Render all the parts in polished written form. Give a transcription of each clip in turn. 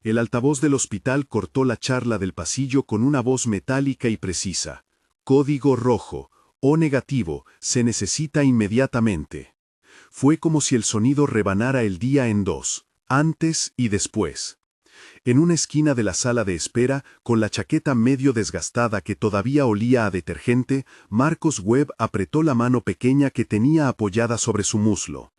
El altavoz del hospital cortó la charla del pasillo con una voz metálica y precisa. Código rojo, O negativo, se necesita inmediatamente. Fue como si el sonido rebanara el día en dos, antes y después. En una esquina de la sala de espera, con la chaqueta medio desgastada que todavía olía a detergente, Marcos Webb apretó la mano pequeña que tenía apoyada sobre su muslo.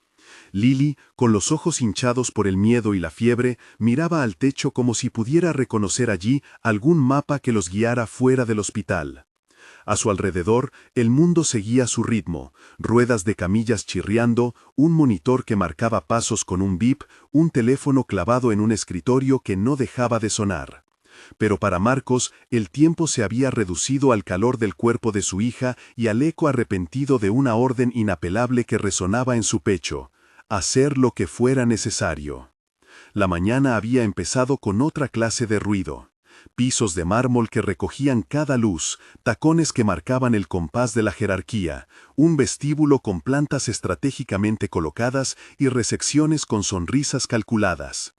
Lily, con los ojos hinchados por el miedo y la fiebre, miraba al techo como si pudiera reconocer allí algún mapa que los guiara fuera del hospital. A su alrededor, el mundo seguía su ritmo, ruedas de camillas chirriando, un monitor que marcaba pasos con un bip, un teléfono clavado en un escritorio que no dejaba de sonar. Pero para Marcos, el tiempo se había reducido al calor del cuerpo de su hija y al eco arrepentido de una orden inapelable que resonaba en su pecho: hacer lo que fuera necesario. La mañana había empezado con otra clase de ruido. Pisos de mármol que recogían cada luz, tacones que marcaban el compás de la jerarquía, un vestíbulo con plantas estratégicamente colocadas y recepciones con sonrisas calculadas.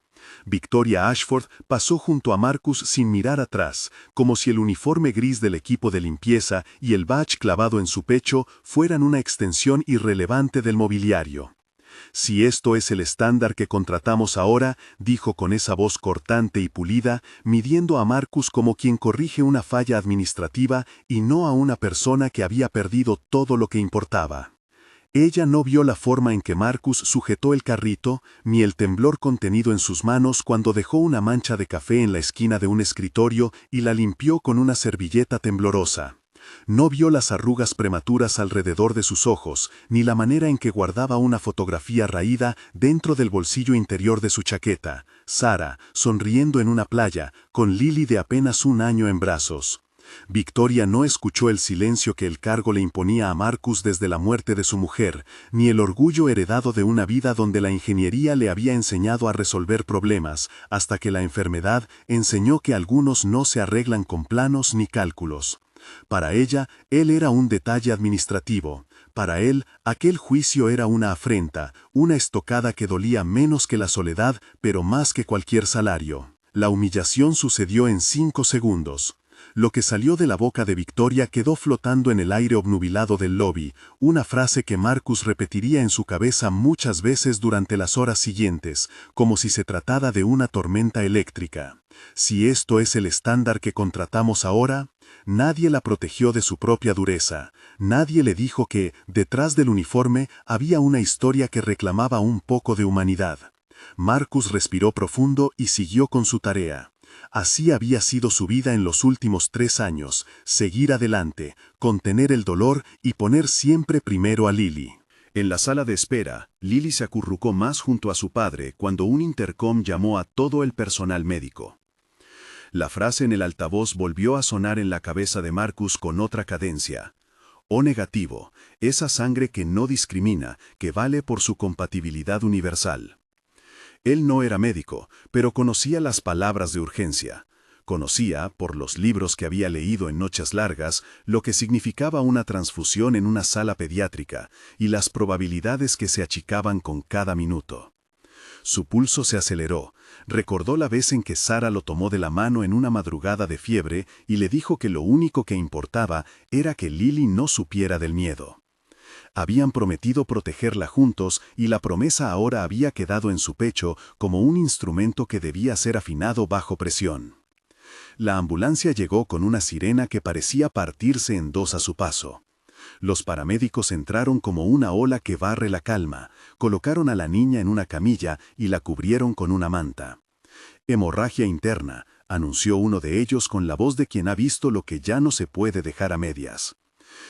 Victoria Ashford pasó junto a Marcus sin mirar atrás, como si el uniforme gris del equipo de limpieza y el badge clavado en su pecho fueran una extensión irrelevante del mobiliario. «Si esto es el estándar que contratamos ahora», dijo con esa voz cortante y pulida, midiendo a Marcus como quien corrige una falla administrativa y no a una persona que había perdido todo lo que importaba. Ella no vio la forma en que Marcus sujetó el carrito, ni el temblor contenido en sus manos cuando dejó una mancha de café en la esquina de un escritorio y la limpió con una servilleta temblorosa. No vio las arrugas prematuras alrededor de sus ojos, ni la manera en que guardaba una fotografía raída dentro del bolsillo interior de su chaqueta, Sara, sonriendo en una playa, con Lily de apenas un año en brazos. Victoria no escuchó el silencio que el cargo le imponía a Marcus desde la muerte de su mujer, ni el orgullo heredado de una vida donde la ingeniería le había enseñado a resolver problemas, hasta que la enfermedad enseñó que algunos no se arreglan con planos ni cálculos. Para ella, él era un detalle administrativo. Para él, aquel juicio era una afrenta, una estocada que dolía menos que la soledad, pero más que cualquier salario. La humillación sucedió en 5 segundos. Lo que salió de la boca de Victoria quedó flotando en el aire obnubilado del lobby, una frase que Marcus repetiría en su cabeza muchas veces durante las horas siguientes, como si se tratara de una tormenta eléctrica. Si esto es el estándar que contratamos ahora, nadie la protegió de su propia dureza. Nadie le dijo que, detrás del uniforme, había una historia que reclamaba un poco de humanidad. Marcus respiró profundo y siguió con su tarea. Así había sido su vida en los últimos 3 años: seguir adelante, contener el dolor y poner siempre primero a Lily. En la sala de espera, Lily se acurrucó más junto a su padre cuando un intercom llamó a todo el personal médico. La frase en el altavoz volvió a sonar en la cabeza de Marcus con otra cadencia. O negativo, esa sangre que no discrimina, que vale por su compatibilidad universal. Él no era médico, pero conocía las palabras de urgencia. Conocía, por los libros que había leído en noches largas, lo que significaba una transfusión en una sala pediátrica y las probabilidades que se achicaban con cada minuto. Su pulso se aceleró. Recordó la vez en que Sara lo tomó de la mano en una madrugada de fiebre y le dijo que lo único que importaba era que Lily no supiera del miedo. Habían prometido protegerla juntos y la promesa ahora había quedado en su pecho como un instrumento que debía ser afinado bajo presión. La ambulancia llegó con una sirena que parecía partirse en dos a su paso. Los paramédicos entraron como una ola que barre la calma, colocaron a la niña en una camilla y la cubrieron con una manta. «Hemorragia interna», anunció uno de ellos con la voz de quien ha visto lo que ya no se puede dejar a medias.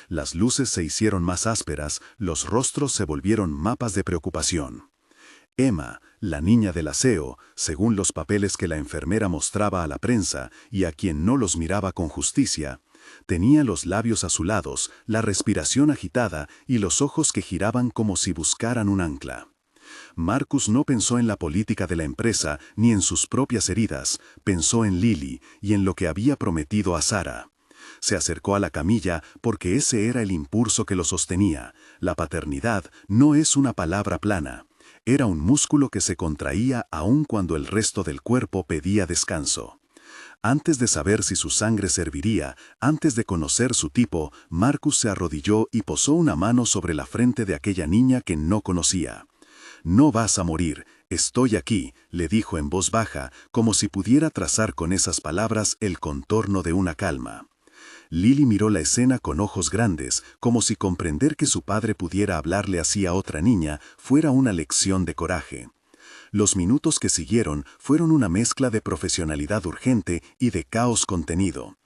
Las luces se hicieron más ásperas, los rostros se volvieron mapas de preocupación. Emma, la niña del aseo, según los papeles que la enfermera mostraba a la prensa y a quien no los miraba con justicia, tenía los labios azulados, la respiración agitada y los ojos que giraban como si buscaran un ancla. Marcus no pensó en la política de la empresa ni en sus propias heridas, pensó en Lily y en lo que había prometido a Sara. Se acercó a la camilla porque ese era el impulso que lo sostenía. La paternidad no es una palabra plana. Era un músculo que se contraía aun cuando el resto del cuerpo pedía descanso. Antes de saber si su sangre serviría, antes de conocer su tipo, Marcus se arrodilló y posó una mano sobre la frente de aquella niña que no conocía. «No vas a morir, estoy aquí», le dijo en voz baja, como si pudiera trazar con esas palabras el contorno de una calma. Lily miró la escena con ojos grandes, como si comprender que su padre pudiera hablarle así a otra niña fuera una lección de coraje. Los minutos que siguieron fueron una mezcla de profesionalidad urgente y de caos contenido.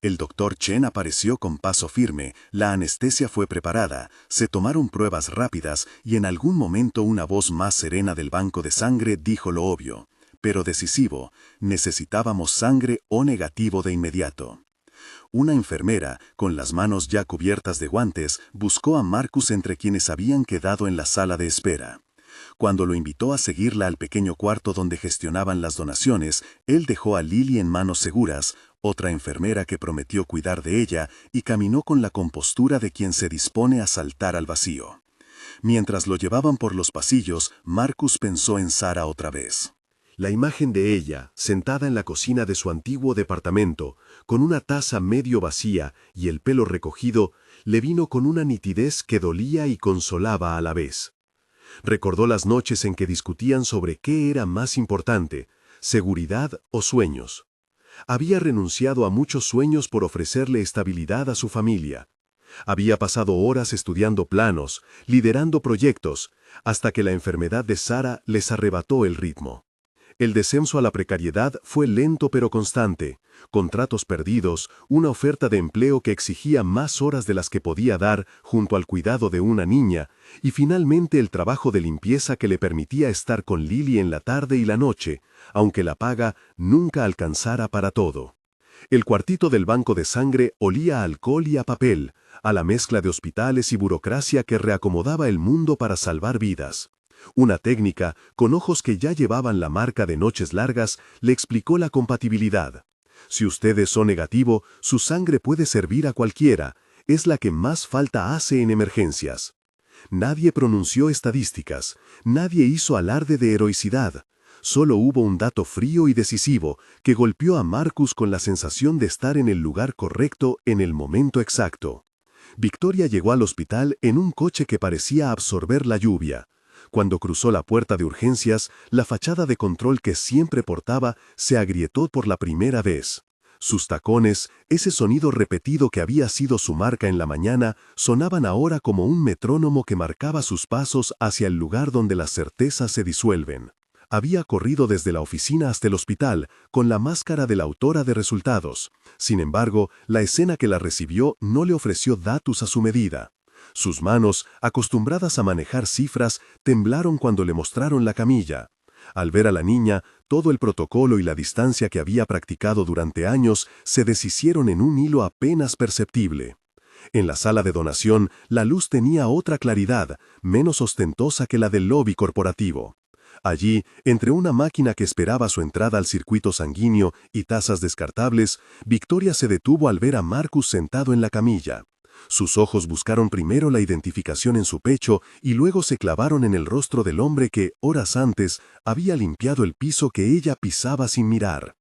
El doctor Chen apareció con paso firme, la anestesia fue preparada, se tomaron pruebas rápidas y en algún momento una voz más serena del banco de sangre dijo lo obvio, pero decisivo: necesitábamos sangre O negativo de inmediato. Una enfermera, con las manos ya cubiertas de guantes, buscó a Marcus entre quienes habían quedado en la sala de espera. Cuando lo invitó a seguirla al pequeño cuarto donde gestionaban las donaciones, él dejó a Lily en manos seguras, otra enfermera que prometió cuidar de ella, y caminó con la compostura de quien se dispone a saltar al vacío. Mientras lo llevaban por los pasillos, Marcus pensó en Sarah otra vez. La imagen de ella, sentada en la cocina de su antiguo departamento, con una taza medio vacía y el pelo recogido, le vino con una nitidez que dolía y consolaba a la vez. Recordó las noches en que discutían sobre qué era más importante, seguridad o sueños. Había renunciado a muchos sueños por ofrecerle estabilidad a su familia. Había pasado horas estudiando planos, liderando proyectos, hasta que la enfermedad de Sarah les arrebató el ritmo. El descenso a la precariedad fue lento pero constante, contratos perdidos, una oferta de empleo que exigía más horas de las que podía dar junto al cuidado de una niña, y finalmente el trabajo de limpieza que le permitía estar con Lily en la tarde y la noche, aunque la paga nunca alcanzara para todo. El cuartito del banco de sangre olía a alcohol y a papel, a la mezcla de hospitales y burocracia que reacomodaba el mundo para salvar vidas. Una técnica, con ojos que ya llevaban la marca de noches largas, le explicó la compatibilidad. Si usted es O negativo, su sangre puede servir a cualquiera, es la que más falta hace en emergencias. Nadie pronunció estadísticas, nadie hizo alarde de heroicidad. Solo hubo un dato frío y decisivo que golpeó a Marcus con la sensación de estar en el lugar correcto en el momento exacto. Victoria llegó al hospital en un coche que parecía absorber la lluvia. Cuando cruzó la puerta de urgencias, la fachada de control que siempre portaba se agrietó por la primera vez. Sus tacones, ese sonido repetido que había sido su marca en la mañana, sonaban ahora como un metrónomo que marcaba sus pasos hacia el lugar donde las certezas se disuelven. Había corrido desde la oficina hasta el hospital, con la máscara de la autora de resultados. Sin embargo, la escena que la recibió no le ofreció datos a su medida. Sus manos, acostumbradas a manejar cifras, temblaron cuando le mostraron la camilla. Al ver a la niña, todo el protocolo y la distancia que había practicado durante años se deshicieron en un hilo apenas perceptible. En la sala de donación, la luz tenía otra claridad, menos ostentosa que la del lobby corporativo. Allí, entre una máquina que esperaba su entrada al circuito sanguíneo y tazas descartables, Victoria se detuvo al ver a Marcus sentado en la camilla. Sus ojos buscaron primero la identificación en su pecho y luego se clavaron en el rostro del hombre que, horas antes, había limpiado el piso que ella pisaba sin mirar.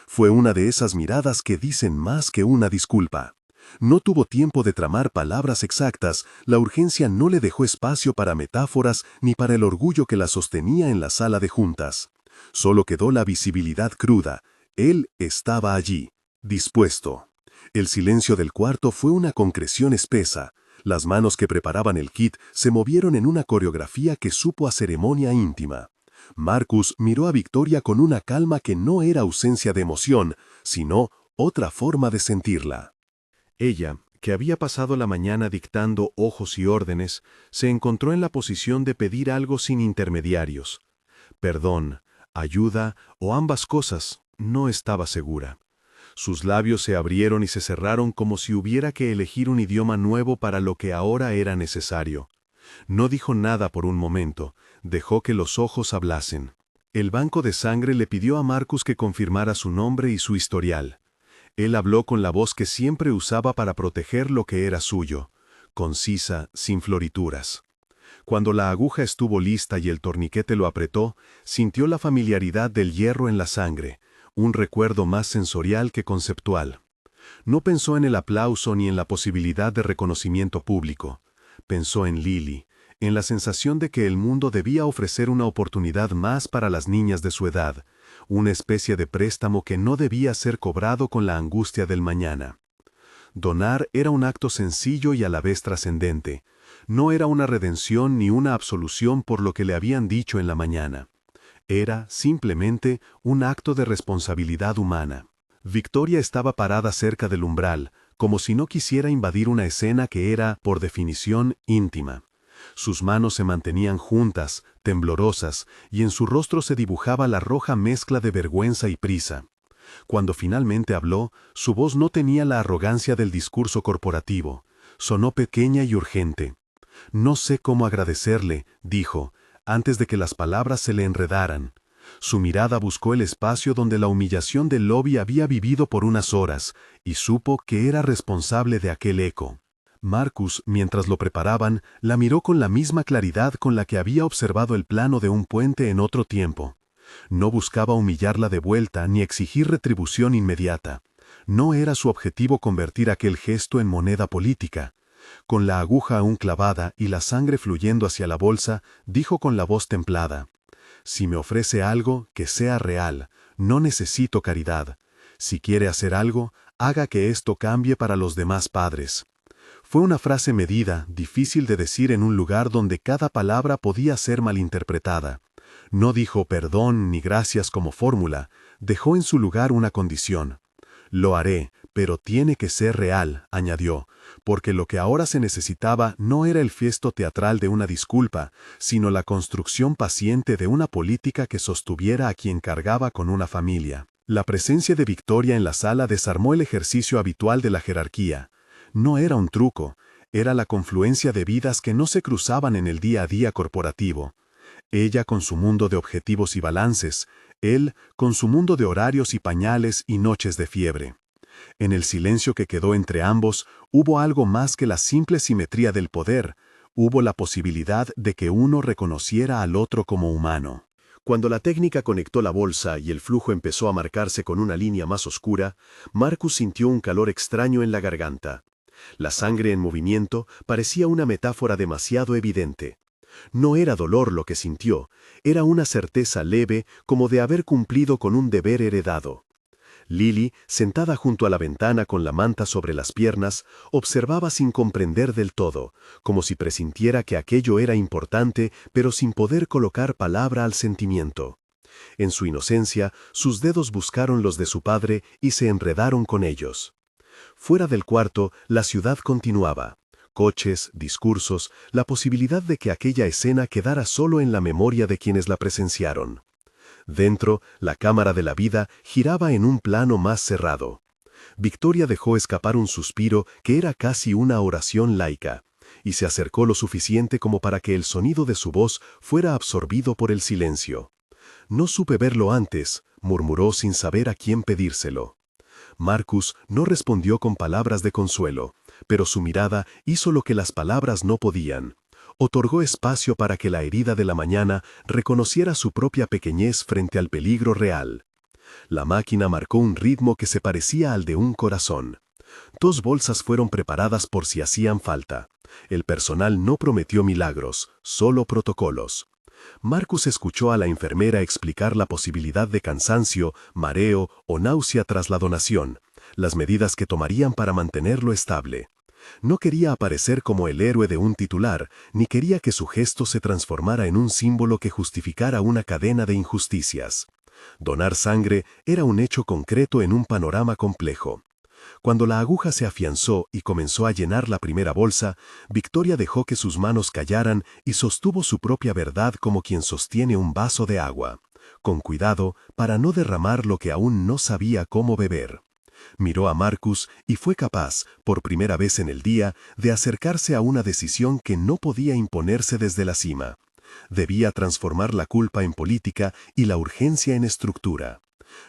Fue una de esas miradas que dicen más que una disculpa. No tuvo tiempo de tramar palabras exactas, la urgencia no le dejó espacio para metáforas ni para el orgullo que la sostenía en la sala de juntas. Solo quedó la visibilidad cruda. Él estaba allí, dispuesto. El silencio del cuarto fue una concreción espesa. Las manos que preparaban el kit se movieron en una coreografía que supo a ceremonia íntima. Marcus miró a Victoria con una calma que no era ausencia de emoción, sino otra forma de sentirla. Ella, que había pasado la mañana dictando ojos y órdenes, se encontró en la posición de pedir algo sin intermediarios. Perdón, ayuda o ambas cosas, no estaba segura. Sus labios se abrieron y se cerraron como si hubiera que elegir un idioma nuevo para lo que ahora era necesario. No dijo nada por un momento, dejó que los ojos hablasen. El banco de sangre le pidió a Marcus que confirmara su nombre y su historial. Él habló con la voz que siempre usaba para proteger lo que era suyo, concisa, sin florituras. Cuando la aguja estuvo lista y el torniquete lo apretó, sintió la familiaridad del hierro en la sangre, un recuerdo más sensorial que conceptual. No pensó en el aplauso ni en la posibilidad de reconocimiento público. Pensó en Lily, en la sensación de que el mundo debía ofrecer una oportunidad más para las niñas de su edad, una especie de préstamo que no debía ser cobrado con la angustia del mañana. Donar era un acto sencillo y a la vez trascendente. No era una redención ni una absolución por lo que le habían dicho en la mañana. Era, simplemente, un acto de responsabilidad humana. Victoria estaba parada cerca del umbral, como si no quisiera invadir una escena que era, por definición, íntima. Sus manos se mantenían juntas, temblorosas, y en su rostro se dibujaba la roja mezcla de vergüenza y prisa. Cuando finalmente habló, su voz no tenía la arrogancia del discurso corporativo. Sonó pequeña y urgente. «No sé cómo agradecerle», dijo, antes de que las palabras se le enredaran. Su mirada buscó el espacio donde la humillación del lobby había vivido por unas horas, y supo que era responsable de aquel eco. Marcus, mientras lo preparaban, la miró con la misma claridad con la que había observado el plano de un puente en otro tiempo. No buscaba humillarla de vuelta ni exigir retribución inmediata. No era su objetivo convertir aquel gesto en moneda política. Con la aguja aún clavada y la sangre fluyendo hacia la bolsa, dijo con la voz templada: «Si me ofrece algo, que sea real. No necesito caridad. Si quiere hacer algo, haga que esto cambie para los demás padres». Fue una frase medida, difícil de decir en un lugar donde cada palabra podía ser malinterpretada. No dijo perdón ni gracias como fórmula, dejó en su lugar una condición. «Lo haré, pero tiene que ser real», añadió, porque lo que ahora se necesitaba no era el fiesto teatral de una disculpa, sino la construcción paciente de una política que sostuviera a quien cargaba con una familia. La presencia de Victoria en la sala desarmó el ejercicio habitual de la jerarquía. No era un truco, era la confluencia de vidas que no se cruzaban en el día a día corporativo. Ella con su mundo de objetivos y balances, él con su mundo de horarios y pañales y noches de fiebre. En el silencio que quedó entre ambos, hubo algo más que la simple simetría del poder, hubo la posibilidad de que uno reconociera al otro como humano. Cuando la técnica conectó la bolsa y el flujo empezó a marcarse con una línea más oscura, Marcus sintió un calor extraño en la garganta. La sangre en movimiento parecía una metáfora demasiado evidente. No era dolor lo que sintió, era una certeza leve como de haber cumplido con un deber heredado. Lily, sentada junto a la ventana con la manta sobre las piernas, observaba sin comprender del todo, como si presintiera que aquello era importante, pero sin poder colocar palabra al sentimiento. En su inocencia, sus dedos buscaron los de su padre y se enredaron con ellos. Fuera del cuarto, la ciudad continuaba. Coches, discursos, la posibilidad de que aquella escena quedara solo en la memoria de quienes la presenciaron. Dentro, la cámara de la vida giraba en un plano más cerrado. Victoria dejó escapar un suspiro que era casi una oración laica, y se acercó lo suficiente como para que el sonido de su voz fuera absorbido por el silencio. «No supe verlo antes», murmuró sin saber a quién pedírselo. Marcus no respondió con palabras de consuelo, pero su mirada hizo lo que las palabras no podían. Otorgó espacio para que la herida de la mañana reconociera su propia pequeñez frente al peligro real. La máquina marcó un ritmo que se parecía al de un corazón. 2 bolsas fueron preparadas por si hacían falta. El personal no prometió milagros, solo protocolos. Marcus escuchó a la enfermera explicar la posibilidad de cansancio, mareo o náusea tras la donación, las medidas que tomarían para mantenerlo estable. No quería aparecer como el héroe de un titular, ni quería que su gesto se transformara en un símbolo que justificara una cadena de injusticias. Donar sangre era un hecho concreto en un panorama complejo. Cuando la aguja se afianzó y comenzó a llenar la primera bolsa, Victoria dejó que sus manos callaran y sostuvo su propia verdad como quien sostiene un vaso de agua, con cuidado para no derramar lo que aún no sabía cómo beber. Miró a Marcus y fue capaz, por primera vez en el día, de acercarse a una decisión que no podía imponerse desde la cima. Debía transformar la culpa en política y la urgencia en estructura.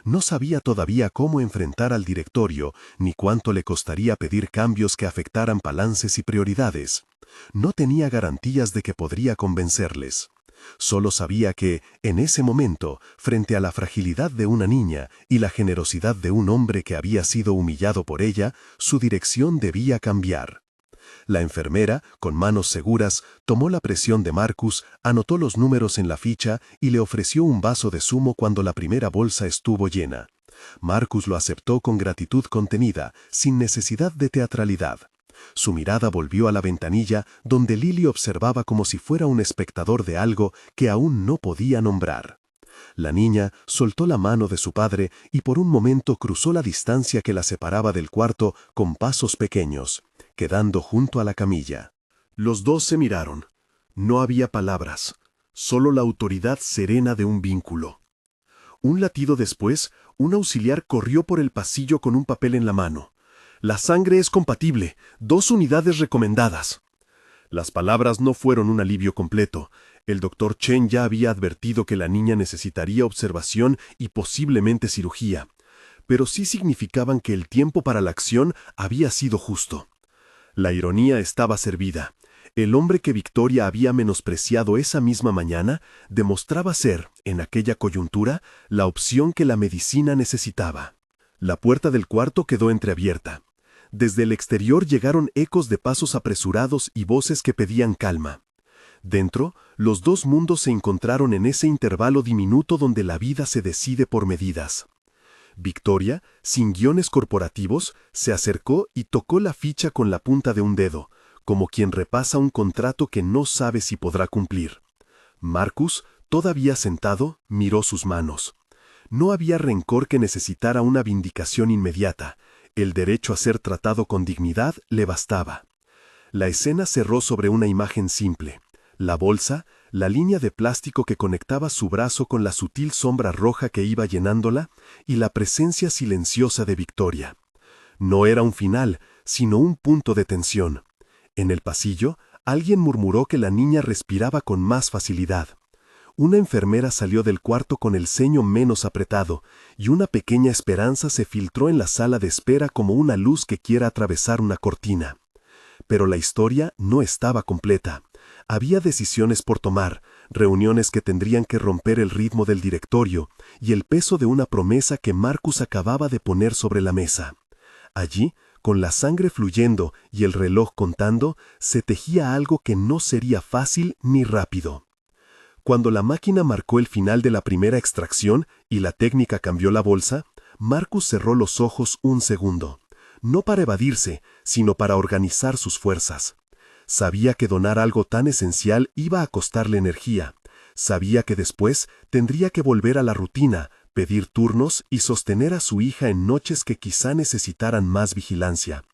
No sabía todavía cómo enfrentar al directorio, ni cuánto le costaría pedir cambios que afectaran balances y prioridades. No tenía garantías de que podría convencerles. Solo sabía que, en ese momento, frente a la fragilidad de una niña y la generosidad de un hombre que había sido humillado por ella, su dirección debía cambiar. La enfermera, con manos seguras, tomó la presión de Marcus, anotó los números en la ficha y le ofreció un vaso de zumo cuando la primera bolsa estuvo llena. Marcus lo aceptó con gratitud contenida, sin necesidad de teatralidad. Su mirada volvió a la ventanilla, donde Lily observaba como si fuera un espectador de algo que aún no podía nombrar. La niña soltó la mano de su padre y por un momento cruzó la distancia que la separaba del cuarto con pasos pequeños, quedando junto a la camilla. Los dos se miraron. No había palabras, solo la autoridad serena de un vínculo. Un latido después, un auxiliar corrió por el pasillo con un papel en la mano. La sangre es compatible, 2 unidades recomendadas. Las palabras no fueron un alivio completo. El doctor Chen ya había advertido que la niña necesitaría observación y posiblemente cirugía, pero sí significaban que el tiempo para la acción había sido justo. La ironía estaba servida. El hombre que Victoria había menospreciado esa misma mañana demostraba ser, en aquella coyuntura, la opción que la medicina necesitaba. La puerta del cuarto quedó entreabierta. Desde el exterior llegaron ecos de pasos apresurados y voces que pedían calma. Dentro, los dos mundos se encontraron en ese intervalo diminuto donde la vida se decide por medidas. Victoria, sin guiones corporativos, se acercó y tocó la ficha con la punta de un dedo, como quien repasa un contrato que no sabe si podrá cumplir. Marcus, todavía sentado, miró sus manos. No había rencor que necesitara una vindicación inmediata. El derecho a ser tratado con dignidad le bastaba. La escena cerró sobre una imagen simple. La bolsa, la línea de plástico que conectaba su brazo con la sutil sombra roja que iba llenándola, y la presencia silenciosa de Victoria. No era un final, sino un punto de tensión. En el pasillo, alguien murmuró que la niña respiraba con más facilidad. Una enfermera salió del cuarto con el ceño menos apretado, y una pequeña esperanza se filtró en la sala de espera como una luz que quiera atravesar una cortina. Pero la historia no estaba completa. Había decisiones por tomar, reuniones que tendrían que romper el ritmo del directorio, y el peso de una promesa que Marcus acababa de poner sobre la mesa. Allí, con la sangre fluyendo y el reloj contando, se tejía algo que no sería fácil ni rápido. Cuando la máquina marcó el final de la primera extracción y la técnica cambió la bolsa, Marcus cerró los ojos un segundo, no para evadirse, sino para organizar sus fuerzas. Sabía que donar algo tan esencial iba a costarle energía. Sabía que después tendría que volver a la rutina, pedir turnos y sostener a su hija en noches que quizá necesitaran más vigilancia.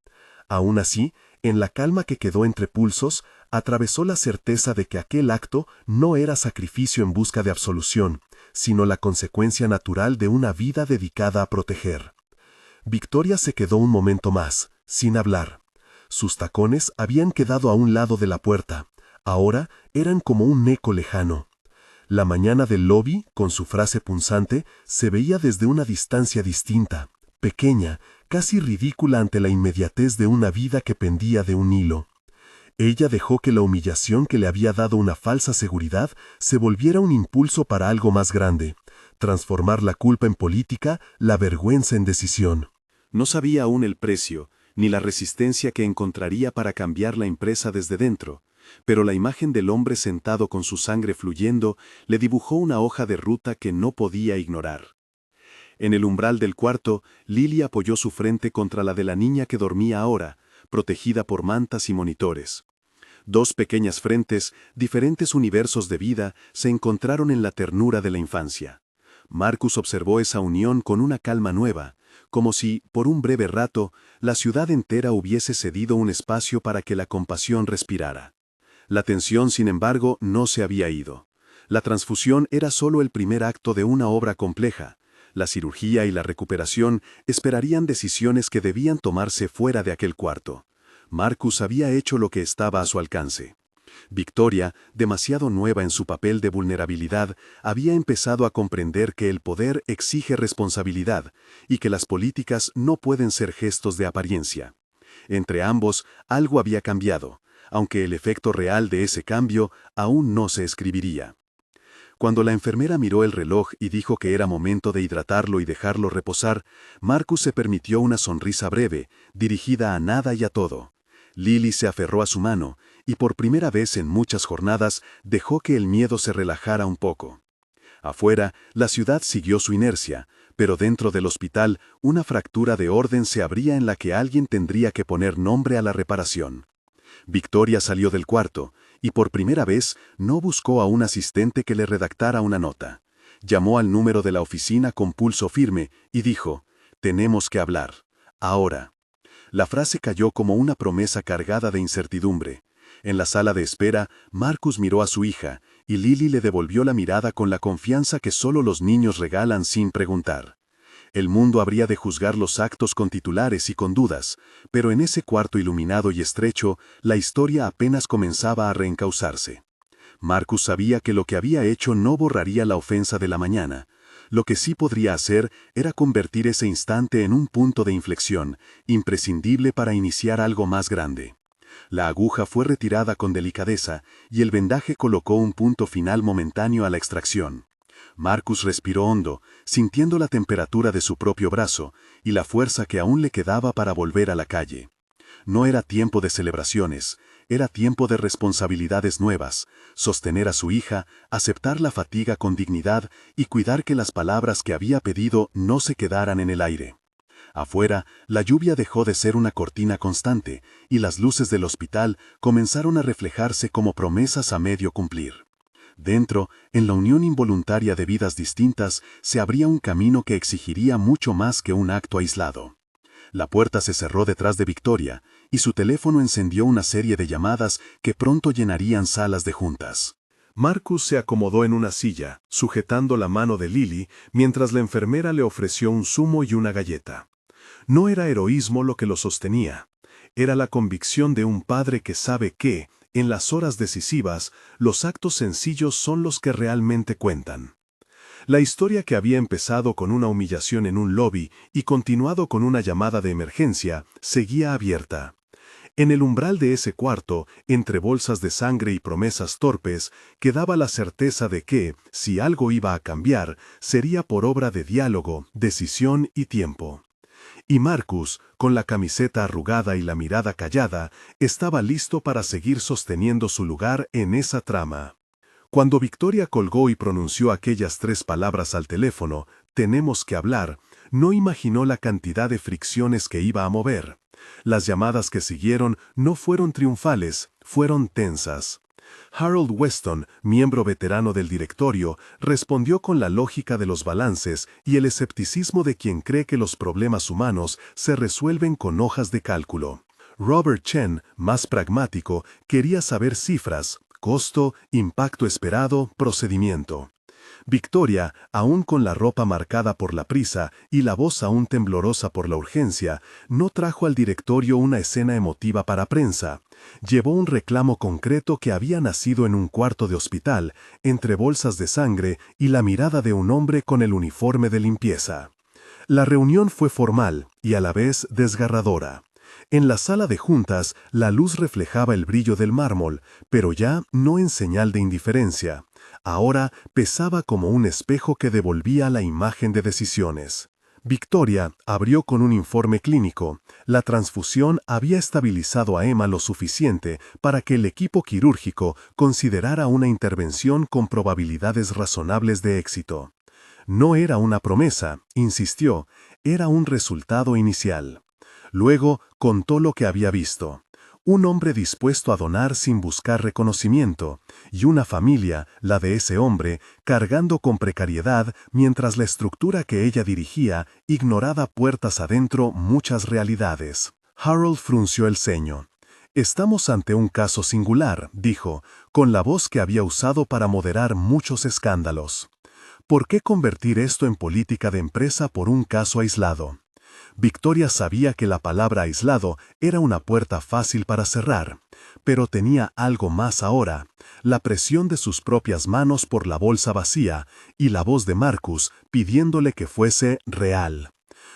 Aún así, en la calma que quedó entre pulsos, atravesó la certeza de que aquel acto no era sacrificio en busca de absolución, sino la consecuencia natural de una vida dedicada a proteger. Victoria se quedó un momento más, sin hablar. Sus tacones habían quedado a un lado de la puerta. Ahora eran como un eco lejano. La mañana del lobby, con su frase punzante, se veía desde una distancia distinta, pequeña, casi ridícula ante la inmediatez de una vida que pendía de un hilo. Ella dejó que la humillación que le había dado una falsa seguridad se volviera un impulso para algo más grande, transformar la culpa en política, la vergüenza en decisión. No sabía aún el precio, ni la resistencia que encontraría para cambiar la empresa desde dentro, pero la imagen del hombre sentado con su sangre fluyendo le dibujó una hoja de ruta que no podía ignorar. En el umbral del cuarto, Lily apoyó su frente contra la de la niña que dormía ahora, protegida por mantas y monitores. Dos pequeñas frentes, diferentes universos de vida, se encontraron en la ternura de la infancia. Marcus observó esa unión con una calma nueva, como si, por un breve rato, la ciudad entera hubiese cedido un espacio para que la compasión respirara. La tensión, sin embargo, no se había ido. La transfusión era solo el primer acto de una obra compleja. La cirugía y la recuperación esperarían decisiones que debían tomarse fuera de aquel cuarto. Marcus había hecho lo que estaba a su alcance. Victoria, demasiado nueva en su papel de vulnerabilidad, había empezado a comprender que el poder exige responsabilidad y que las políticas no pueden ser gestos de apariencia. Entre ambos, algo había cambiado, aunque el efecto real de ese cambio aún no se escribiría. Cuando la enfermera miró el reloj y dijo que era momento de hidratarlo y dejarlo reposar, Marcus se permitió una sonrisa breve, dirigida a nada y a todo. Lily se aferró a su mano, y por primera vez en muchas jornadas dejó que el miedo se relajara un poco. Afuera, la ciudad siguió su inercia, pero dentro del hospital una fractura de orden se abría en la que alguien tendría que poner nombre a la reparación. Victoria salió del cuarto, y por primera vez no buscó a un asistente que le redactara una nota. Llamó al número de la oficina con pulso firme y dijo: «Tenemos que hablar. Ahora». La frase cayó como una promesa cargada de incertidumbre. En la sala de espera, Marcus miró a su hija, y Lily le devolvió la mirada con la confianza que solo los niños regalan sin preguntar. El mundo habría de juzgar los actos con titulares y con dudas, pero en ese cuarto iluminado y estrecho, la historia apenas comenzaba a reencauzarse. Marcus sabía que lo que había hecho no borraría la ofensa de la mañana. Lo que sí podría hacer era convertir ese instante en un punto de inflexión, imprescindible para iniciar algo más grande. La aguja fue retirada con delicadeza y el vendaje colocó un punto final momentáneo a la extracción. Marcus respiró hondo, sintiendo la temperatura de su propio brazo y la fuerza que aún le quedaba para volver a la calle. No era tiempo de celebraciones, era tiempo de responsabilidades nuevas, sostener a su hija, aceptar la fatiga con dignidad y cuidar que las palabras que había pedido no se quedaran en el aire. Afuera, la lluvia dejó de ser una cortina constante y las luces del hospital comenzaron a reflejarse como promesas a medio cumplir. Dentro, en la unión involuntaria de vidas distintas, se abría un camino que exigiría mucho más que un acto aislado. La puerta se cerró detrás de Victoria, y su teléfono encendió una serie de llamadas que pronto llenarían salas de juntas. Marcus se acomodó en una silla, sujetando la mano de Lily, mientras la enfermera le ofreció un zumo y una galleta. No era heroísmo lo que lo sostenía. Era la convicción de un padre que sabe que, en las horas decisivas, los actos sencillos son los que realmente cuentan. La historia que había empezado con una humillación en un lobby y continuado con una llamada de emergencia, seguía abierta. En el umbral de ese cuarto, entre bolsas de sangre y promesas torpes, quedaba la certeza de que, si algo iba a cambiar, sería por obra de diálogo, decisión y tiempo. Y Marcus, con la camiseta arrugada y la mirada callada, estaba listo para seguir sosteniendo su lugar en esa trama. Cuando Victoria colgó y pronunció aquellas 3 palabras al teléfono, «tenemos que hablar», no imaginó la cantidad de fricciones que iba a mover. Las llamadas que siguieron no fueron triunfales, fueron tensas. Harold Weston, miembro veterano del directorio, respondió con la lógica de los balances y el escepticismo de quien cree que los problemas humanos se resuelven con hojas de cálculo. Robert Chen, más pragmático, quería saber cifras: costo, impacto esperado, procedimiento. Victoria, aún con la ropa marcada por la prisa y la voz aún temblorosa por la urgencia, no trajo al directorio una escena emotiva para prensa. Llevó un reclamo concreto que había nacido en un cuarto de hospital, entre bolsas de sangre y la mirada de un hombre con el uniforme de limpieza. La reunión fue formal y a la vez desgarradora. En la sala de juntas, la luz reflejaba el brillo del mármol, pero ya no en señal de indiferencia. Ahora pesaba como un espejo que devolvía la imagen de decisiones. Victoria abrió con un informe clínico. La transfusión había estabilizado a Emma lo suficiente para que el equipo quirúrgico considerara una intervención con probabilidades razonables de éxito. No era una promesa, insistió, era un resultado inicial. Luego contó lo que había visto. Un hombre dispuesto a donar sin buscar reconocimiento, y una familia, la de ese hombre, cargando con precariedad mientras la estructura que ella dirigía ignoraba puertas adentro muchas realidades. Harold frunció el ceño. «Estamos ante un caso singular», dijo, con la voz que había usado para moderar muchos escándalos. «¿Por qué convertir esto en política de empresa por un caso aislado?» Victoria sabía que la palabra aislado era una puerta fácil para cerrar, pero tenía algo más ahora, la presión de sus propias manos por la bolsa vacía y la voz de Marcus pidiéndole que fuese real.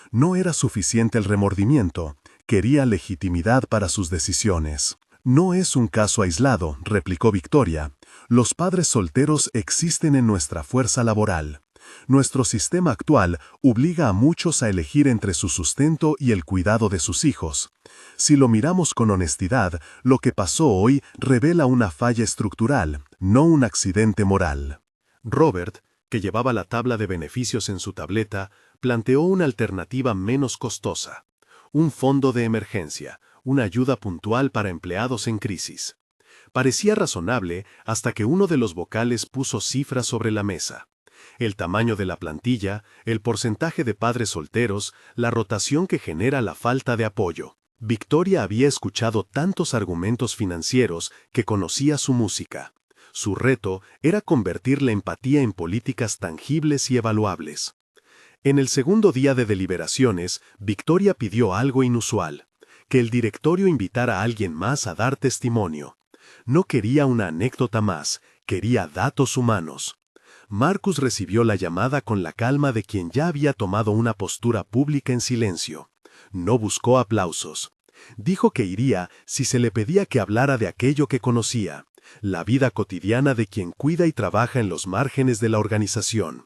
No era suficiente el remordimiento, quería legitimidad para sus decisiones. No es un caso aislado, replicó Victoria. Los padres solteros existen en nuestra fuerza laboral. Nuestro sistema actual obliga a muchos a elegir entre su sustento y el cuidado de sus hijos. Si lo miramos con honestidad, lo que pasó hoy revela una falla estructural, no un accidente moral. Robert, que llevaba la tabla de beneficios en su tableta, planteó una alternativa menos costosa. Un fondo de emergencia, una ayuda puntual para empleados en crisis. Parecía razonable hasta que uno de los vocales puso cifras sobre la mesa. El tamaño de la plantilla, el porcentaje de padres solteros, la rotación que genera la falta de apoyo. Victoria había escuchado tantos argumentos financieros que conocía su música. Su reto era convertir la empatía en políticas tangibles y evaluables. En el segundo día de deliberaciones, Victoria pidió algo inusual, que el directorio invitara a alguien más a dar testimonio. No quería una anécdota más, quería datos humanos. Marcus recibió la llamada con la calma de quien ya había tomado una postura pública en silencio. No buscó aplausos. Dijo que iría si se le pedía que hablara de aquello que conocía, la vida cotidiana de quien cuida y trabaja en los márgenes de la organización.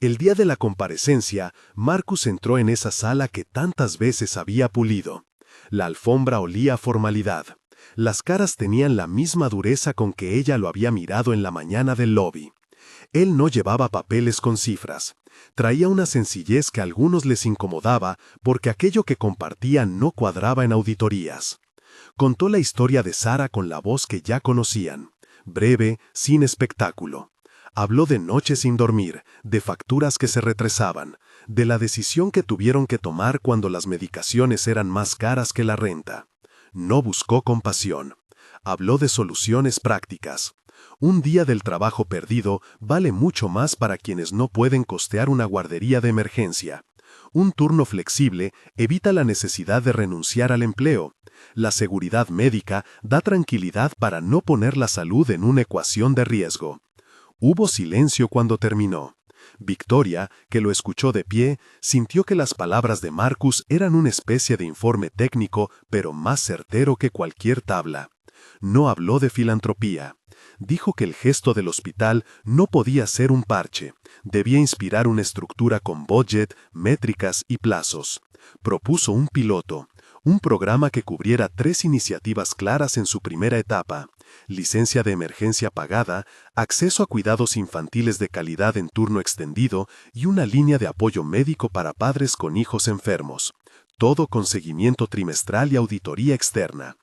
El día de la comparecencia, Marcus entró en esa sala que tantas veces había pulido. La alfombra olía a formalidad. Las caras tenían la misma dureza con que ella lo había mirado en la mañana del lobby. Él no llevaba papeles con cifras. Traía una sencillez que a algunos les incomodaba porque aquello que compartía no cuadraba en auditorías. Contó la historia de Sara con la voz que ya conocían, breve, sin espectáculo. Habló de noches sin dormir, de facturas que se retrasaban, de la decisión que tuvieron que tomar cuando las medicaciones eran más caras que la renta. No buscó compasión. Habló de soluciones prácticas. Un día del trabajo perdido vale mucho más para quienes no pueden costear una guardería de emergencia. Un turno flexible evita la necesidad de renunciar al empleo. La seguridad médica da tranquilidad para no poner la salud en una ecuación de riesgo. Hubo silencio cuando terminó. Victoria, que lo escuchó de pie, sintió que las palabras de Marcus eran una especie de informe técnico, pero más certero que cualquier tabla. No habló de filantropía. Dijo que el gesto del hospital no podía ser un parche, debía inspirar una estructura con budget, métricas y plazos. Propuso un piloto, un programa que cubriera 3 iniciativas claras en su primera etapa: licencia de emergencia pagada, acceso a cuidados infantiles de calidad en turno extendido y una línea de apoyo médico para padres con hijos enfermos. Todo con seguimiento trimestral y auditoría externa.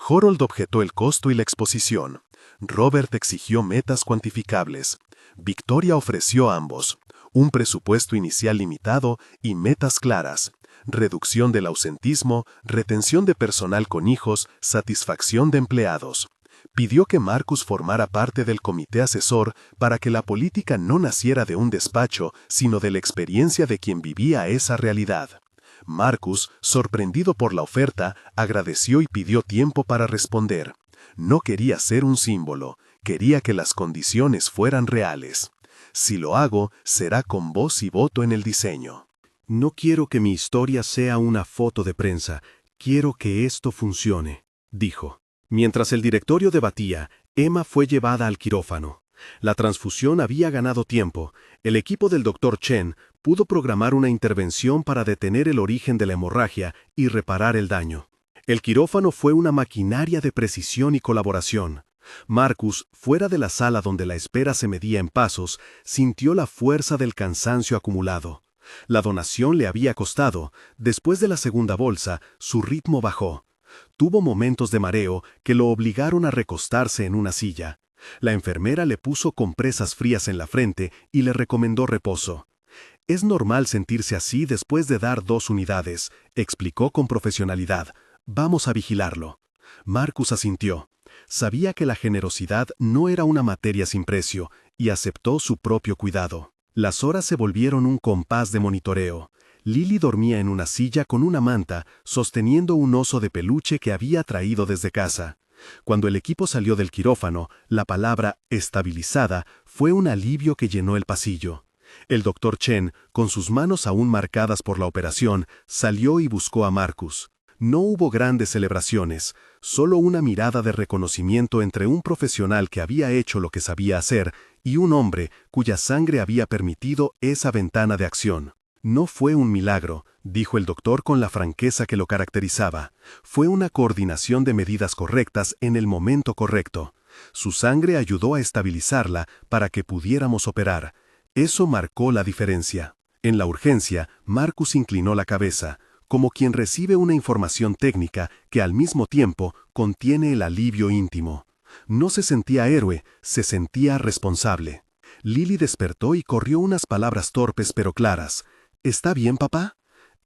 Harold objetó el costo y la exposición. Robert exigió metas cuantificables. Victoria ofreció ambos: un presupuesto inicial limitado y metas claras. Reducción del ausentismo, retención de personal con hijos, satisfacción de empleados. Pidió que Marcus formara parte del comité asesor para que la política no naciera de un despacho, sino de la experiencia de quien vivía esa realidad. Marcus, sorprendido por la oferta, agradeció y pidió tiempo para responder. No quería ser un símbolo, quería que las condiciones fueran reales. Si lo hago, será con voz y voto en el diseño. No quiero que mi historia sea una foto de prensa, quiero que esto funcione, dijo. Mientras el directorio debatía, Emma fue llevada al quirófano. La transfusión había ganado tiempo. El equipo del Dr. Chen pudo programar una intervención para detener el origen de la hemorragia y reparar el daño. El quirófano fue una maquinaria de precisión y colaboración. Marcus, fuera de la sala donde la espera se medía en pasos, sintió la fuerza del cansancio acumulado. La donación le había costado. Después de la segunda bolsa, su ritmo bajó. Tuvo momentos de mareo que lo obligaron a recostarse en una silla. La enfermera le puso compresas frías en la frente y le recomendó reposo. Es normal sentirse así después de dar 2 unidades, explicó con profesionalidad. Vamos a vigilarlo. Marcus asintió. Sabía que la generosidad no era una materia sin precio y aceptó su propio cuidado. Las horas se volvieron un compás de monitoreo. Lily dormía en una silla con una manta, sosteniendo un oso de peluche que había traído desde casa. Cuando el equipo salió del quirófano, la palabra «estabilizada» fue un alivio que llenó el pasillo. El doctor Chen, con sus manos aún marcadas por la operación, salió y buscó a Marcus. No hubo grandes celebraciones, solo una mirada de reconocimiento entre un profesional que había hecho lo que sabía hacer y un hombre cuya sangre había permitido esa ventana de acción. No fue un milagro, dijo el doctor con la franqueza que lo caracterizaba. Fue una coordinación de medidas correctas en el momento correcto. Su sangre ayudó a estabilizarla para que pudiéramos operar. Eso marcó la diferencia. En la urgencia, Marcus inclinó la cabeza, como quien recibe una información técnica que al mismo tiempo contiene el alivio íntimo. No se sentía héroe, se sentía responsable. Lily despertó y corrió unas palabras torpes pero claras. ¿Está bien, papá?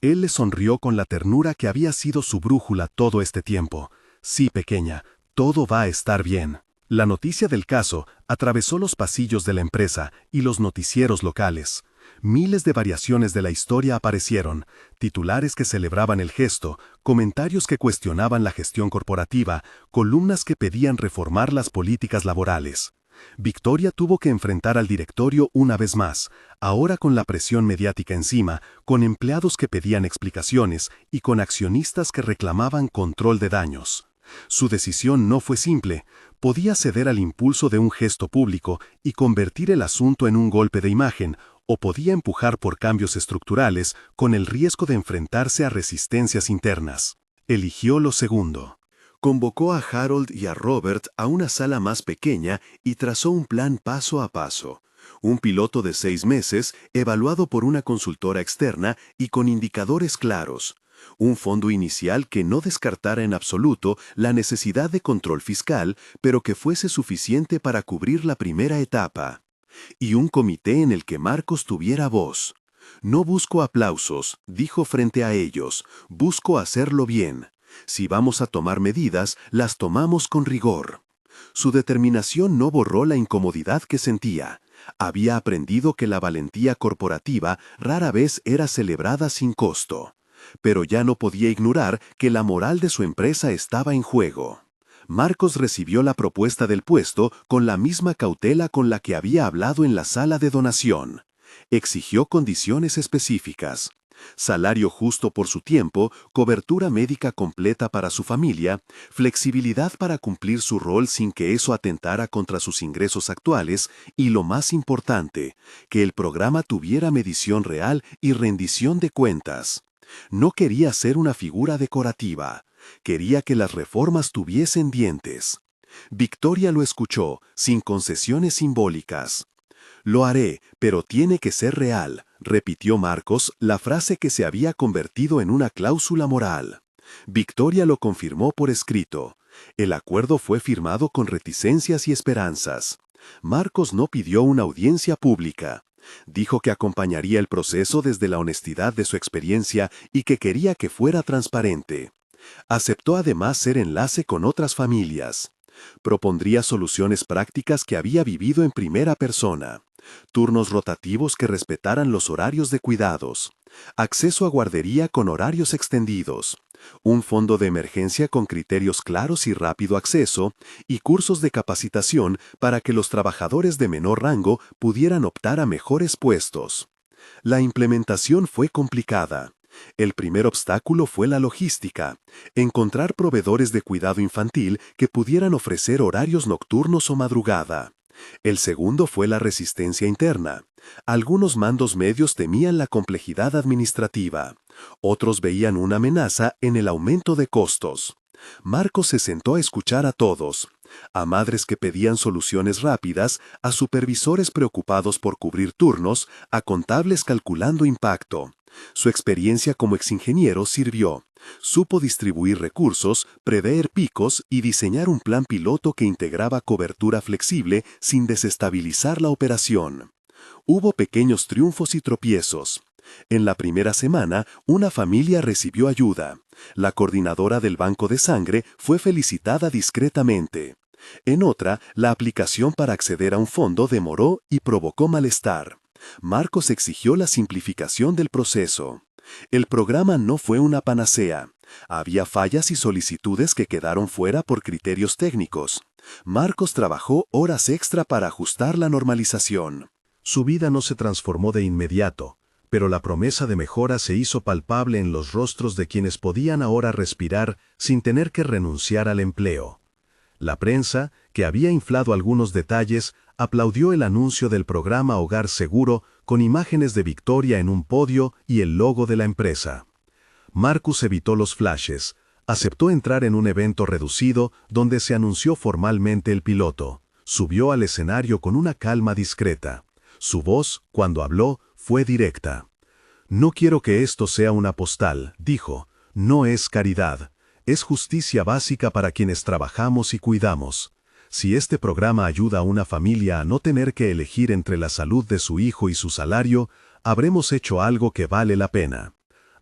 Él le sonrió con la ternura que había sido su brújula todo este tiempo. Sí, pequeña, todo va a estar bien. La noticia del caso atravesó los pasillos de la empresa y los noticieros locales. Miles de variaciones de la historia aparecieron, titulares que celebraban el gesto, comentarios que cuestionaban la gestión corporativa, columnas que pedían reformar las políticas laborales. Victoria tuvo que enfrentar al directorio una vez más, ahora con la presión mediática encima, con empleados que pedían explicaciones y con accionistas que reclamaban control de daños. Su decisión no fue simple. Podía ceder al impulso de un gesto público y convertir el asunto en un golpe de imagen, o podía empujar por cambios estructurales con el riesgo de enfrentarse a resistencias internas. Eligió lo segundo. Convocó a Harold y a Robert a una sala más pequeña y trazó un plan paso a paso. Un piloto de 6 meses, evaluado por una consultora externa y con indicadores claros. Un fondo inicial que no descartara en absoluto la necesidad de control fiscal, pero que fuese suficiente para cubrir la primera etapa. Y un comité en el que Marcos tuviera voz. No busco aplausos, dijo frente a ellos, busco hacerlo bien. Si vamos a tomar medidas, las tomamos con rigor. Su determinación no borró la incomodidad que sentía. Había aprendido que la valentía corporativa rara vez era celebrada sin costo. Pero ya no podía ignorar que la moral de su empresa estaba en juego. Marcos recibió la propuesta del puesto con la misma cautela con la que había hablado en la sala de donación. Exigió condiciones específicas. Salario justo por su tiempo, cobertura médica completa para su familia, flexibilidad para cumplir su rol sin que eso atentara contra sus ingresos actuales y, lo más importante, que el programa tuviera medición real y rendición de cuentas. No quería ser una figura decorativa, quería que las reformas tuviesen dientes. Victoria lo escuchó, sin concesiones simbólicas. Lo haré, pero tiene que ser real, repitió Marcos, la frase que se había convertido en una cláusula moral. Victoria lo confirmó por escrito. El acuerdo fue firmado con reticencias y esperanzas. Marcos no pidió una audiencia pública. Dijo que acompañaría el proceso desde la honestidad de su experiencia y que quería que fuera transparente. Aceptó además ser enlace con otras familias. Propondría soluciones prácticas que había vivido en primera persona. Turnos rotativos que respetaran los horarios de cuidados. Acceso a guardería con horarios extendidos. Un fondo de emergencia con criterios claros y rápido acceso. Y cursos de capacitación para que los trabajadores de menor rango pudieran optar a mejores puestos. La implementación fue complicada. El primer obstáculo fue la logística, encontrar proveedores de cuidado infantil que pudieran ofrecer horarios nocturnos o madrugada. El segundo fue la resistencia interna. Algunos mandos medios temían la complejidad administrativa. Otros veían una amenaza en el aumento de costos. Marcos se sentó a escuchar a todos, a madres que pedían soluciones rápidas, a supervisores preocupados por cubrir turnos, a contables calculando impacto. Su experiencia como exingeniero sirvió. Supo distribuir recursos, prever picos y diseñar un plan piloto que integraba cobertura flexible sin desestabilizar la operación. Hubo pequeños triunfos y tropiezos. En la primera semana, una familia recibió ayuda. La coordinadora del banco de sangre fue felicitada discretamente. En otra, la aplicación para acceder a un fondo demoró y provocó malestar. Marcos exigió la simplificación del proceso. El programa no fue una panacea. Había fallas y solicitudes que quedaron fuera por criterios técnicos. Marcos trabajó horas extra para ajustar la normalización. Su vida no se transformó de inmediato, pero la promesa de mejora se hizo palpable en los rostros de quienes podían ahora respirar sin tener que renunciar al empleo. La prensa, que había inflado algunos detalles, aplaudió el anuncio del programa Hogar Seguro con imágenes de Victoria en un podio y el logo de la empresa. Marcus evitó los flashes, aceptó entrar en un evento reducido donde se anunció formalmente el piloto. Subió al escenario con una calma discreta. Su voz, cuando habló, fue directa. «No quiero que esto sea una postal», dijo. «No es caridad. Es justicia básica para quienes trabajamos y cuidamos. Si este programa ayuda a una familia a no tener que elegir entre la salud de su hijo y su salario, habremos hecho algo que vale la pena».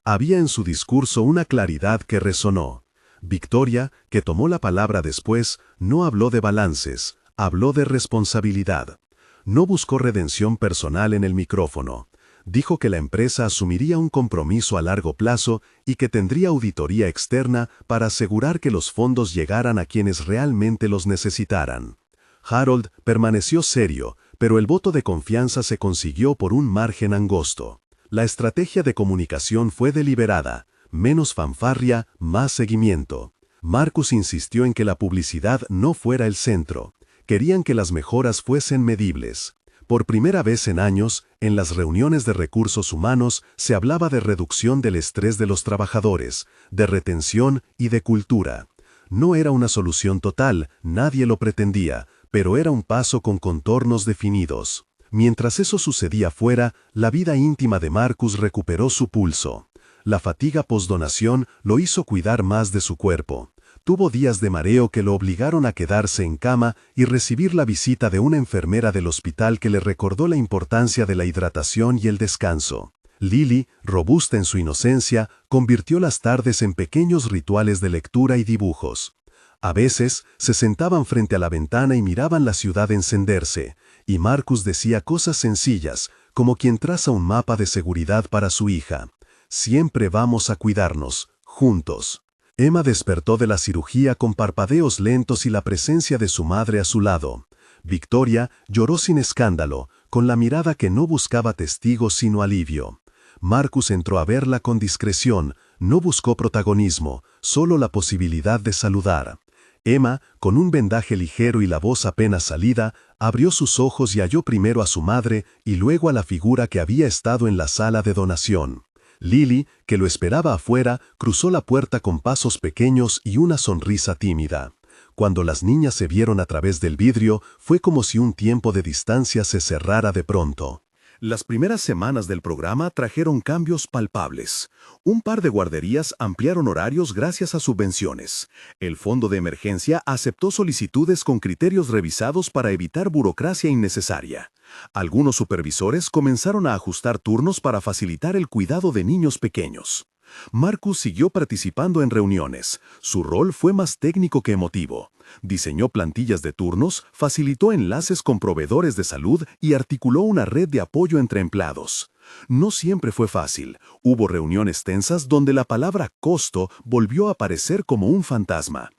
Había en su discurso una claridad que resonó. Victoria, que tomó la palabra después, no habló de balances, habló de responsabilidad. No buscó redención personal en el micrófono. Dijo que la empresa asumiría un compromiso a largo plazo y que tendría auditoría externa para asegurar que los fondos llegaran a quienes realmente los necesitaran. Harold permaneció serio, pero el voto de confianza se consiguió por un margen angosto. La estrategia de comunicación fue deliberada, menos fanfarria, más seguimiento. Marcus insistió en que la publicidad no fuera el centro. Querían que las mejoras fuesen medibles. Por primera vez en años, en las reuniones de recursos humanos se hablaba de reducción del estrés de los trabajadores, de retención y de cultura. No era una solución total, nadie lo pretendía, pero era un paso con contornos definidos. Mientras eso sucedía fuera, la vida íntima de Marcus recuperó su pulso. La fatiga posdonación lo hizo cuidar más de su cuerpo. Tuvo días de mareo que lo obligaron a quedarse en cama y recibir la visita de una enfermera del hospital que le recordó la importancia de la hidratación y el descanso. Lily, robusta en su inocencia, convirtió las tardes en pequeños rituales de lectura y dibujos. A veces, se sentaban frente a la ventana y miraban la ciudad encenderse, y Marcus decía cosas sencillas, como quien traza un mapa de seguridad para su hija. Siempre vamos a cuidarnos, juntos. Emma despertó de la cirugía con parpadeos lentos y la presencia de su madre a su lado. Victoria lloró sin escándalo, con la mirada que no buscaba testigos sino alivio. Marcus entró a verla con discreción, no buscó protagonismo, solo la posibilidad de saludar. Emma, con un vendaje ligero y la voz apenas salida, abrió sus ojos y halló primero a su madre y luego a la figura que había estado en la sala de donación. Lily, que lo esperaba afuera, cruzó la puerta con pasos pequeños y una sonrisa tímida. Cuando las niñas se vieron a través del vidrio, fue como si un tiempo de distancia se cerrara de pronto. Las primeras semanas del programa trajeron cambios palpables. Un par de guarderías ampliaron horarios gracias a subvenciones. El fondo de emergencia aceptó solicitudes con criterios revisados para evitar burocracia innecesaria. Algunos supervisores comenzaron a ajustar turnos para facilitar el cuidado de niños pequeños. Marcus siguió participando en reuniones. Su rol fue más técnico que emotivo. Diseñó plantillas de turnos, facilitó enlaces con proveedores de salud y articuló una red de apoyo entre empleados. No siempre fue fácil. Hubo reuniones tensas donde la palabra costo volvió a aparecer como un fantasma.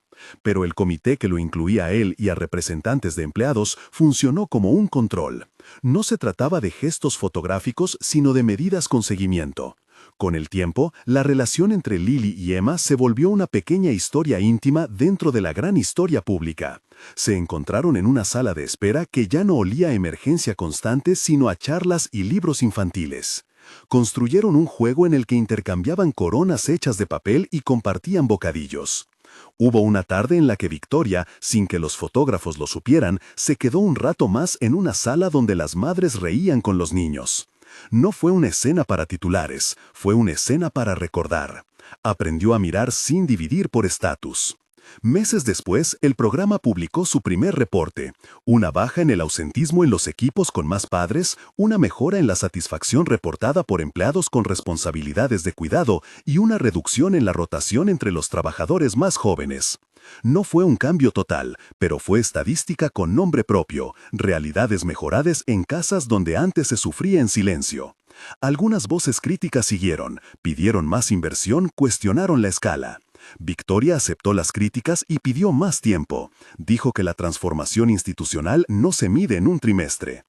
Pero el comité que lo incluía a él y a representantes de empleados funcionó como un control. No se trataba de gestos fotográficos, sino de medidas con seguimiento. Con el tiempo, la relación entre Lily y Emma se volvió una pequeña historia íntima dentro de la gran historia pública. Se encontraron en una sala de espera que ya no olía a emergencia constante, sino a charlas y libros infantiles. Construyeron un juego en el que intercambiaban coronas hechas de papel y compartían bocadillos. Hubo una tarde en la que Victoria, sin que los fotógrafos lo supieran, se quedó un rato más en una sala donde las madres reían con los niños. No fue una escena para titulares, fue una escena para recordar. Aprendió a mirar sin dividir por estatus. Meses después, el programa publicó su primer reporte, una baja en el ausentismo en los equipos con más padres, una mejora en la satisfacción reportada por empleados con responsabilidades de cuidado y una reducción en la rotación entre los trabajadores más jóvenes. No fue un cambio total, pero fue estadística con nombre propio, realidades mejoradas en casas donde antes se sufría en silencio. Algunas voces críticas siguieron, pidieron más inversión, cuestionaron la escala. Victoria aceptó las críticas y pidió más tiempo. Dijo que la transformación institucional no se mide en un trimestre.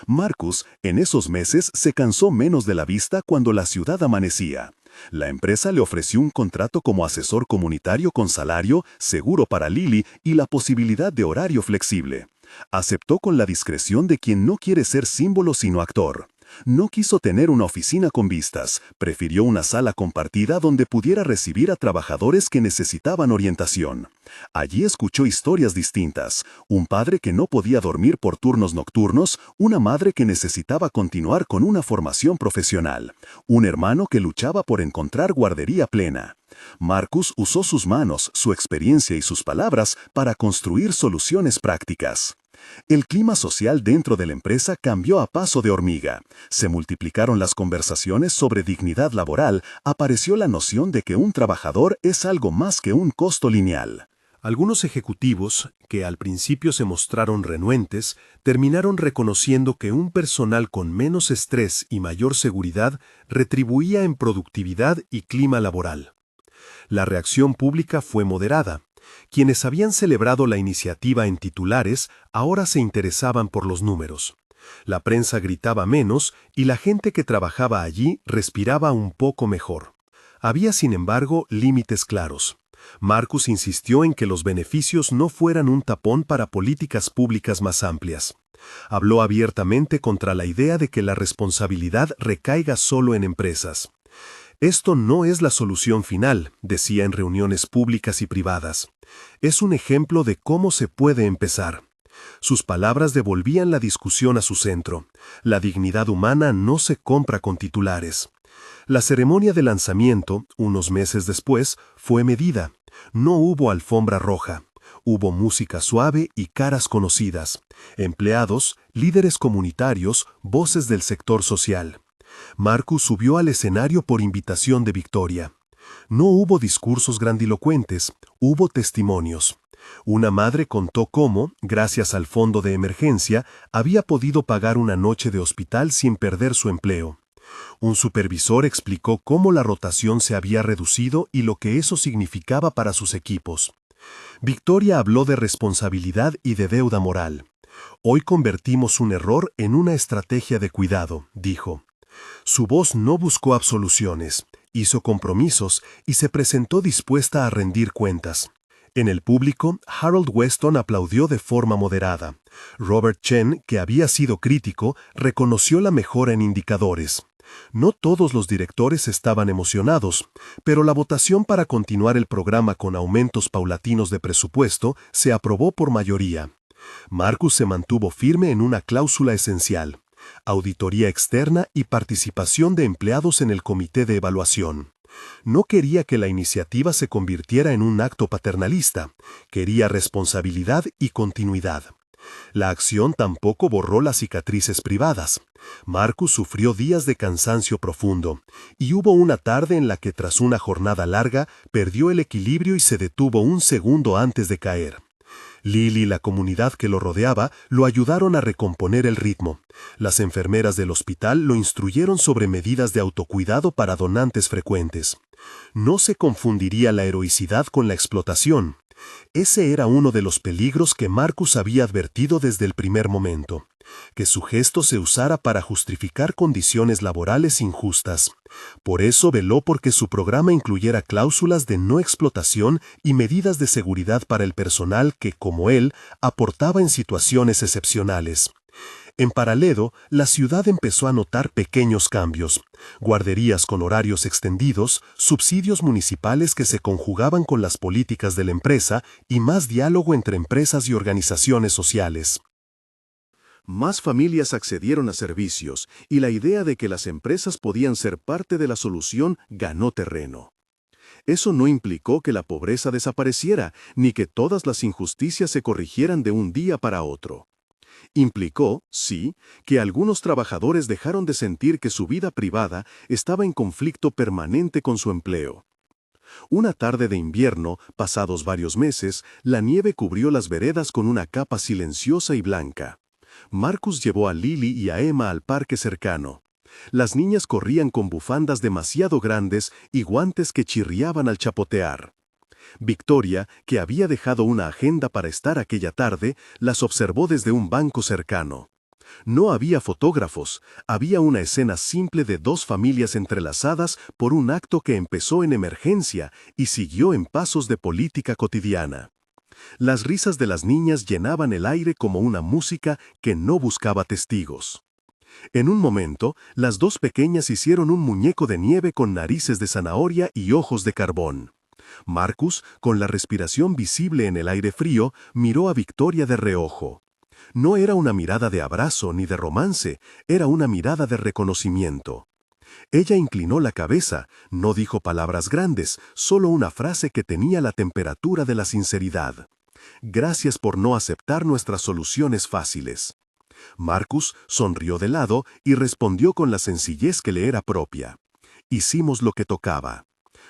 Marcus, en esos meses, se cansó menos de la vista cuando la ciudad amanecía. La empresa le ofreció un contrato como asesor comunitario con salario, seguro para Lily y la posibilidad de horario flexible. Aceptó con la discreción de quien no quiere ser símbolo sino actor. No quiso tener una oficina con vistas, prefirió una sala compartida donde pudiera recibir a trabajadores que necesitaban orientación. Allí escuchó historias distintas, un padre que no podía dormir por turnos nocturnos, una madre que necesitaba continuar con una formación profesional, un hermano que luchaba por encontrar guardería plena. Marcus usó sus manos, su experiencia y sus palabras para construir soluciones prácticas. El clima social dentro de la empresa cambió a paso de hormiga. Se multiplicaron las conversaciones sobre dignidad laboral, apareció la noción de que un trabajador es algo más que un costo lineal. Algunos ejecutivos, que al principio se mostraron renuentes, terminaron reconociendo que un personal con menos estrés y mayor seguridad retribuía en productividad y clima laboral. La reacción pública fue moderada. Quienes habían celebrado la iniciativa en titulares ahora se interesaban por los números. La prensa gritaba menos y la gente que trabajaba allí respiraba un poco mejor. Había, sin embargo, límites claros. Marcus insistió en que los beneficios no fueran un tapón para políticas públicas más amplias. Habló abiertamente contra la idea de que la responsabilidad recaiga solo en empresas. Esto no es la solución final, decía en reuniones públicas y privadas. Es un ejemplo de cómo se puede empezar. Sus palabras devolvían la discusión a su centro. La dignidad humana no se compra con titulares. La ceremonia de lanzamiento, unos meses después, fue medida. No hubo alfombra roja. Hubo música suave y caras conocidas. Empleados, líderes comunitarios, voces del sector social. Marcus subió al escenario por invitación de Victoria. No hubo discursos grandilocuentes, hubo testimonios. Una madre contó cómo, gracias al fondo de emergencia, había podido pagar una noche de hospital sin perder su empleo. Un supervisor explicó cómo la rotación se había reducido y lo que eso significaba para sus equipos. Victoria habló de responsabilidad y de deuda moral. Hoy convertimos un error en una estrategia de cuidado, dijo. Su voz no buscó absoluciones, hizo compromisos y se presentó dispuesta a rendir cuentas. En el público, Harold Weston aplaudió de forma moderada. Robert Chen, que había sido crítico, reconoció la mejora en indicadores. No todos los directores estaban emocionados, pero la votación para continuar el programa con aumentos paulatinos de presupuesto se aprobó por mayoría. Marcus se mantuvo firme en una cláusula esencial: auditoría externa y participación de empleados en el comité de evaluación. No quería que la iniciativa se convirtiera en un acto paternalista, quería responsabilidad y continuidad. La acción tampoco borró las cicatrices privadas. Marcus sufrió días de cansancio profundo, y hubo una tarde en la que tras una jornada larga perdió el equilibrio y se detuvo un segundo antes de caer. Lily y la comunidad que lo rodeaba lo ayudaron a recomponer el ritmo. Las enfermeras del hospital lo instruyeron sobre medidas de autocuidado para donantes frecuentes. No se confundiría la heroicidad con la explotación. Ese era uno de los peligros que Marcus había advertido desde el primer momento. Que su gesto se usara para justificar condiciones laborales injustas. Por eso veló porque su programa incluyera cláusulas de no explotación y medidas de seguridad para el personal que, como él, aportaba en situaciones excepcionales. En paralelo, la ciudad empezó a notar pequeños cambios: guarderías con horarios extendidos, subsidios municipales que se conjugaban con las políticas de la empresa y más diálogo entre empresas y organizaciones sociales. Más familias accedieron a servicios y la idea de que las empresas podían ser parte de la solución ganó terreno. Eso no implicó que la pobreza desapareciera ni que todas las injusticias se corrigieran de un día para otro. Implicó, sí, que algunos trabajadores dejaron de sentir que su vida privada estaba en conflicto permanente con su empleo. Una tarde de invierno, pasados varios meses, la nieve cubrió las veredas con una capa silenciosa y blanca. Marcus llevó a Lily y a Emma al parque cercano. Las niñas corrían con bufandas demasiado grandes y guantes que chirriaban al chapotear. Victoria, que había dejado una agenda para estar aquella tarde, las observó desde un banco cercano. No había fotógrafos, había una escena simple de dos familias entrelazadas por un acto que empezó en emergencia y siguió en pasos de política cotidiana. Las risas de las niñas llenaban el aire como una música que no buscaba testigos. En un momento, las dos pequeñas hicieron un muñeco de nieve con narices de zanahoria y ojos de carbón. Marcus, con la respiración visible en el aire frío, miró a Victoria de reojo. No era una mirada de abrazo ni de romance, era una mirada de reconocimiento. Ella inclinó la cabeza, no dijo palabras grandes, solo una frase que tenía la temperatura de la sinceridad. Gracias por no aceptar nuestras soluciones fáciles. Marcus sonrió de lado y respondió con la sencillez que le era propia. Hicimos lo que tocaba.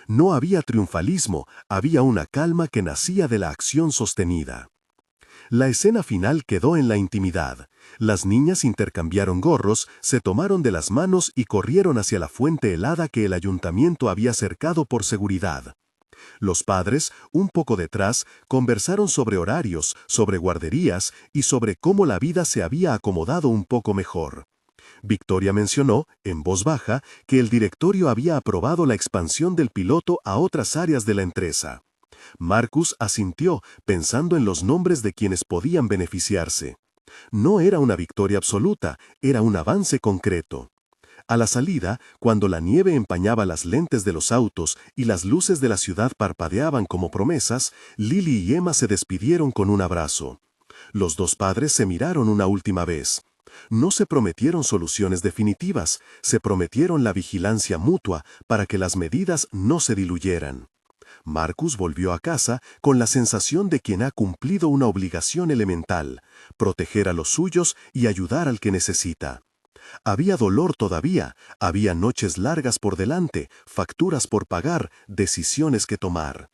No había triunfalismo, había una calma que nacía de la acción sostenida. La escena final quedó en la intimidad. Las niñas intercambiaron gorros, se tomaron de las manos y corrieron hacia la fuente helada que el ayuntamiento había cercado por seguridad. Los padres, un poco detrás, conversaron sobre horarios, sobre guarderías y sobre cómo la vida se había acomodado un poco mejor. Victoria mencionó, en voz baja, que el directorio había aprobado la expansión del piloto a otras áreas de la empresa. Marcus asintió, pensando en los nombres de quienes podían beneficiarse. No era una victoria absoluta, era un avance concreto. A la salida, cuando la nieve empañaba las lentes de los autos y las luces de la ciudad parpadeaban como promesas, Lily y Emma se despidieron con un abrazo. Los dos padres se miraron una última vez. No se prometieron soluciones definitivas, se prometieron la vigilancia mutua para que las medidas no se diluyeran. Marcus volvió a casa con la sensación de quien ha cumplido una obligación elemental, proteger a los suyos y ayudar al que necesita. Había dolor todavía, había noches largas por delante, facturas por pagar, decisiones que tomar.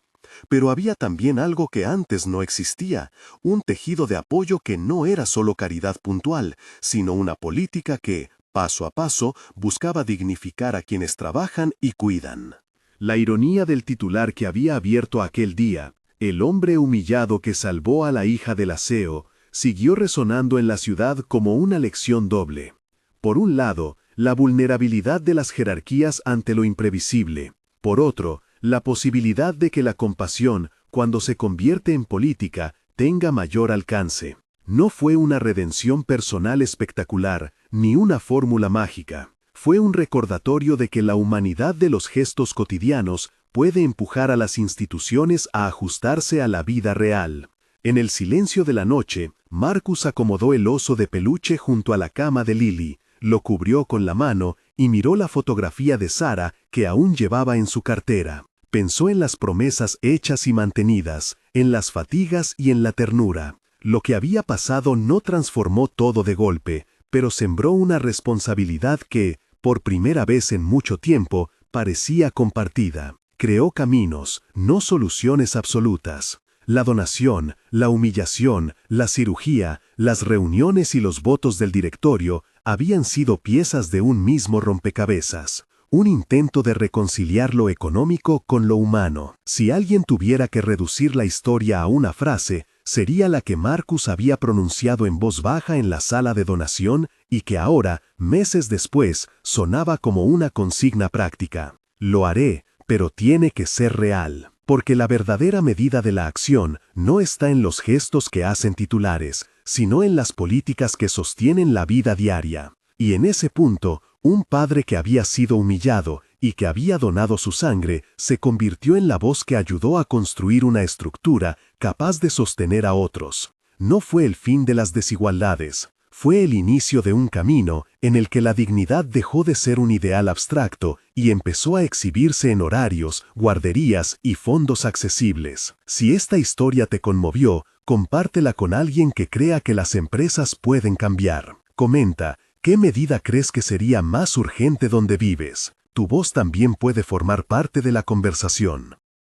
Pero había también algo que antes no existía, un tejido de apoyo que no era solo caridad puntual, sino una política que, paso a paso, buscaba dignificar a quienes trabajan y cuidan. La ironía del titular que había abierto aquel día, el hombre humillado que salvó a la hija del aseo, siguió resonando en la ciudad como una lección doble. Por un lado, la vulnerabilidad de las jerarquías ante lo imprevisible. Por otro, la posibilidad de que la compasión, cuando se convierte en política, tenga mayor alcance. No fue una redención personal espectacular, ni una fórmula mágica. Fue un recordatorio de que la humanidad de los gestos cotidianos puede empujar a las instituciones a ajustarse a la vida real. En el silencio de la noche, Marcus acomodó el oso de peluche junto a la cama de Lily, lo cubrió con la mano y miró la fotografía de Sara que aún llevaba en su cartera. Pensó en las promesas hechas y mantenidas, en las fatigas y en la ternura. Lo que había pasado no transformó todo de golpe, pero sembró una responsabilidad que, por primera vez en mucho tiempo, parecía compartida. Creó caminos, no soluciones absolutas. La donación, la humillación, la cirugía, las reuniones y los votos del directorio habían sido piezas de un mismo rompecabezas. Un intento de reconciliar lo económico con lo humano. Si alguien tuviera que reducir la historia a una frase, sería la que Marcus había pronunciado en voz baja en la sala de donación y que ahora, meses después, sonaba como una consigna práctica. Lo haré, pero tiene que ser real. Porque la verdadera medida de la acción no está en los gestos que hacen titulares, sino en las políticas que sostienen la vida diaria. Y en ese punto, un padre que había sido humillado y que había donado su sangre se convirtió en la voz que ayudó a construir una estructura capaz de sostener a otros. No fue el fin de las desigualdades, fue el inicio de un camino en el que la dignidad dejó de ser un ideal abstracto y empezó a exhibirse en horarios, guarderías y fondos accesibles. Si esta historia te conmovió, compártela con alguien que crea que las empresas pueden cambiar. Comenta, ¿qué medida crees que sería más urgente donde vives? Tu voz también puede formar parte de la conversación.